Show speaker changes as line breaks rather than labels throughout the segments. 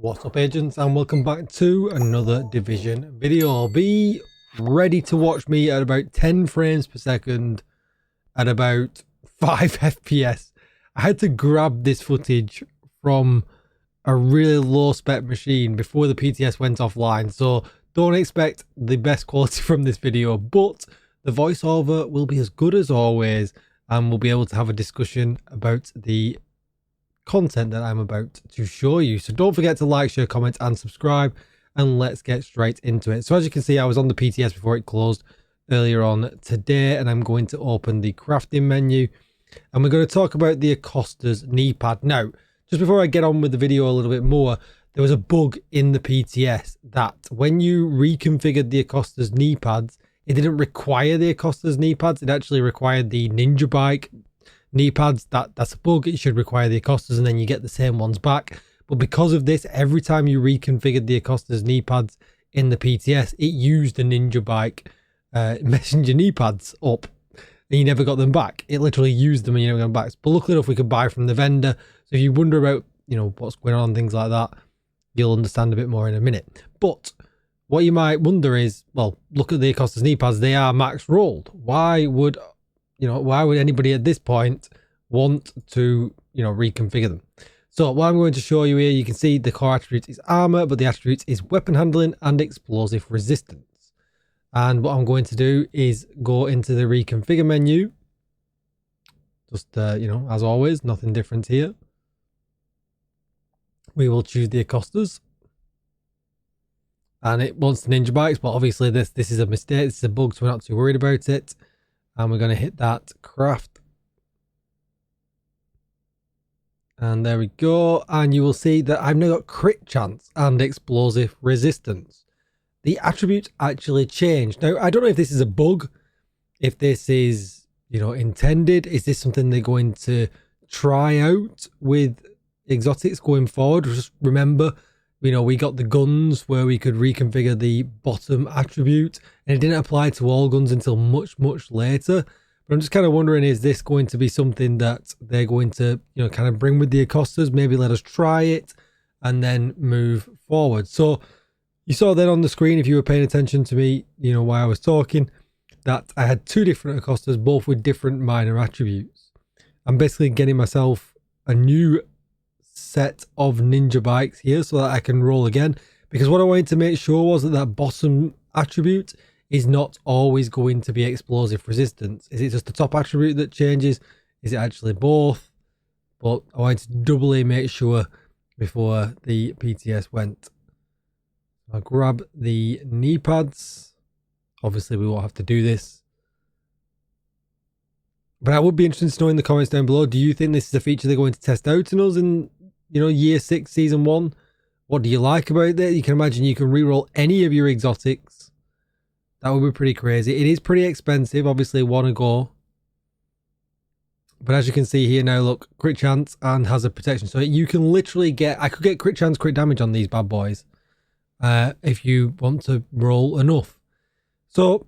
What's up, agents, and welcome back to another Division video. Be ready to watch me at about 10 frames per second at about 5 FPS. I had to grab this footage from a really low spec machine before the PTS went offline, so don't expect the best quality from this video, but the voiceover will be as good as always, and we'll be able to have a discussion about the content that I'm about to show you. So don't forget to like, share, comment and subscribe, and let's get straight into it. So as you can see, I was on the PTS before it closed earlier on today, and I'm going to open the crafting menu and we're going to talk about the Acosta's knee pad. Now, just before I get on with the video a little bit more, there was a bug in the PTS that when you reconfigured the Acosta's knee pads, it didn't require the Acosta's knee pads. It actually required the Ninja Bike knee pads. That's a bug. It should require the Acostas and then you get the same ones back. But because of this, every time you reconfigured the Acosta's knee pads in the PTS, it used the Ninja Bike messenger knee pads up and you never got them back. It literally used them and you never got them back. But luckily enough, we could buy from the vendor. So if you wonder about, you know, what's going on, things like that, you'll understand a bit more in a minute. But what you might wonder is, well, look at the Acosta's knee pads. They are max rolled. Why would anybody at this point want to, reconfigure them? So what I'm going to show you here, you can see the core attribute is armor, but the attribute is weapon handling and explosive resistance. And what I'm going to do is go into the reconfigure menu. Just, as always, nothing different here. We will choose the Acostas. And it wants the Ninja Bikes, but obviously this is a mistake. This is a bug, so we're not too worried about it. And we're going to hit that craft. And there we go. And you will see that I've now got crit chance and explosive resistance. The attribute actually changed. Now, I don't know if this is a bug, if this is, intended. Is this something they're going to try out with exotics going forward? Just remember, we got the guns where we could reconfigure the bottom attribute, and it didn't apply to all guns until much, much later. But I'm just kind of wondering, is this going to be something that they're going to, kind of bring with the Acostas? Maybe let us try it and then move forward. So you saw then on the screen, if you were paying attention to me, while I was talking, that I had two different Acostas, both with different minor attributes. I'm basically getting myself a new set of Ninja Bikes here so that I can roll again, because what I wanted to make sure was that bottom attribute is not always going to be explosive resistance. Is it just the top attribute that changes? Is it actually both? But I wanted to doubly make sure before the PTS went. I'll grab the knee pads. Obviously we won't have to do this, but I would be interested to know in the comments down below, do you think this is a feature they're going to test out in us in year 6 season 1? What do you like about it? You can imagine you can reroll any of your exotics. That would be pretty crazy. It is pretty expensive, obviously, one a go, but as you can see here now, look, crit chance and hazard protection. So you can literally I could get crit chance, crit damage on these bad boys if you want to roll enough. So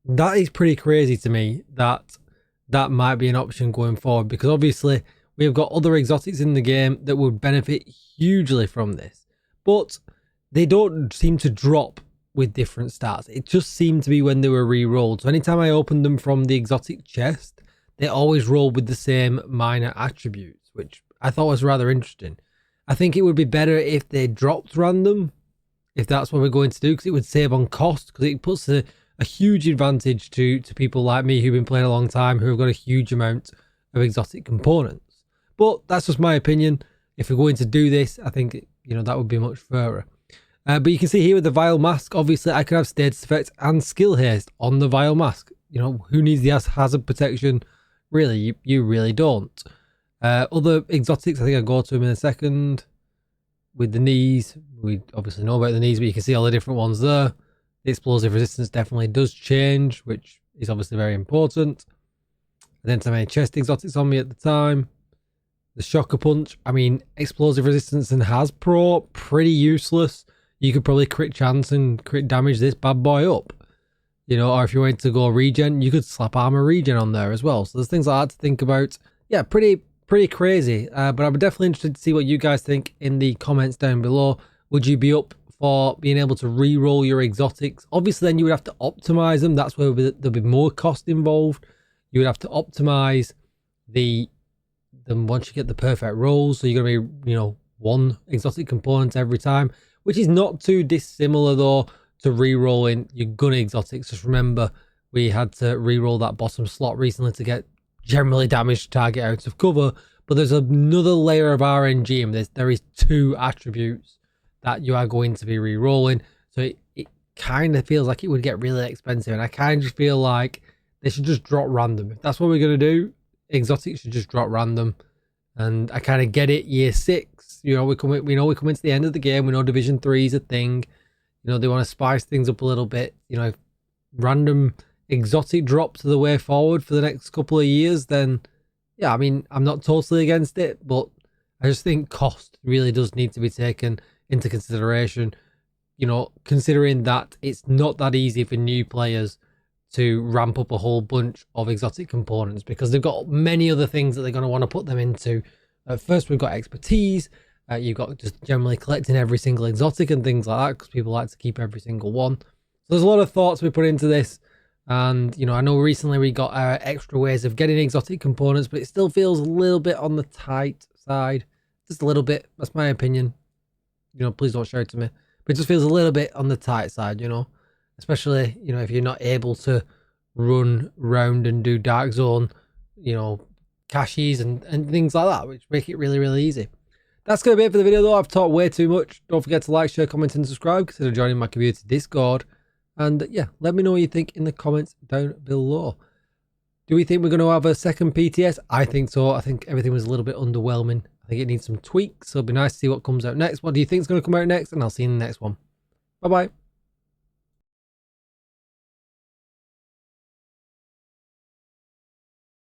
that is pretty crazy to me that might be an option going forward, because obviously we have got other exotics in the game that would benefit hugely from this, but they don't seem to drop with different stats. It just seemed to be when they were re-rolled. So anytime I opened them from the exotic chest, they always roll with the same minor attributes, which I thought was rather interesting. I think it would be better if they dropped random, if that's what we're going to do, because it would save on cost, because it puts a huge advantage to people like me who've been playing a long time, who have got a huge amount of exotic components. But that's just my opinion. If we're going to do this, I think that would be much fairer. But you can see here with the Vile Mask, obviously I can have status effect and skill haste on the Vile Mask. Who needs the hazard protection? Really, you really don't. Other exotics, I think I'll go to them in a second. With the knees, we obviously know about the knees, but you can see all the different ones there. The explosive resistance definitely does change, which is obviously very important. I didn't have any chest exotics on me at the time. The shocker punch, I mean, explosive resistance and has pro, pretty useless. You could probably crit chance and crit damage this bad boy up. Or if you wanted to go regen, you could slap armor regen on there as well. So there's things like that to think about. Yeah, pretty pretty crazy. But I'm definitely interested to see what you guys think in the comments down below. Would you be up for being able to re-roll your exotics? Obviously, then you would have to optimize them. That's where there'll be more cost involved. You would have to optimize them once you get the perfect rolls. So you're going to be, one exotic component every time, which is not too dissimilar though to re-rolling your gun exotics. Just remember, we had to re-roll that bottom slot recently to get generally damaged target out of cover. But there's another layer of RNG, and there is 2 attributes that you are going to be re-rolling. So it kind of feels like it would get really expensive, and I kind of just feel like they should just drop random. If that's what we're going to do, exotics should just drop random. And I kind of get it. Year 6, we know we come into the end of the game. We know Division 3 is a thing. They want to spice things up a little bit. If random exotic drops are the way forward for the next couple of years, then yeah, I mean, I'm not totally against it, but I just think cost really does need to be taken into consideration. Considering that it's not that easy for new players to ramp up a whole bunch of exotic components, because they've got many other things that they're going to want to put them into. First, we've got expertise. You've got just generally collecting every single exotic and things like that, because people like to keep every single one. So there's a lot of thoughts we put into this. And, I know recently we got extra ways of getting exotic components, but it still feels a little bit on the tight side. Just a little bit. That's my opinion. Please don't shout to me. But it just feels a little bit on the tight side, Especially, if you're not able to run round and do dark zone, caches and things like that, which make it really, really easy. That's going to be it for the video though. I've talked way too much. Don't forget to like, share, comment and subscribe. Consider joining my community Discord. And yeah, let me know what you think in the comments down below. Do we think we're going to have a second PTS? I think so. I think everything was a little bit underwhelming. I think it needs some tweaks. So it'll be nice to see what comes out next. What do you think is going to come out next? And I'll see you in the next one. Bye-bye.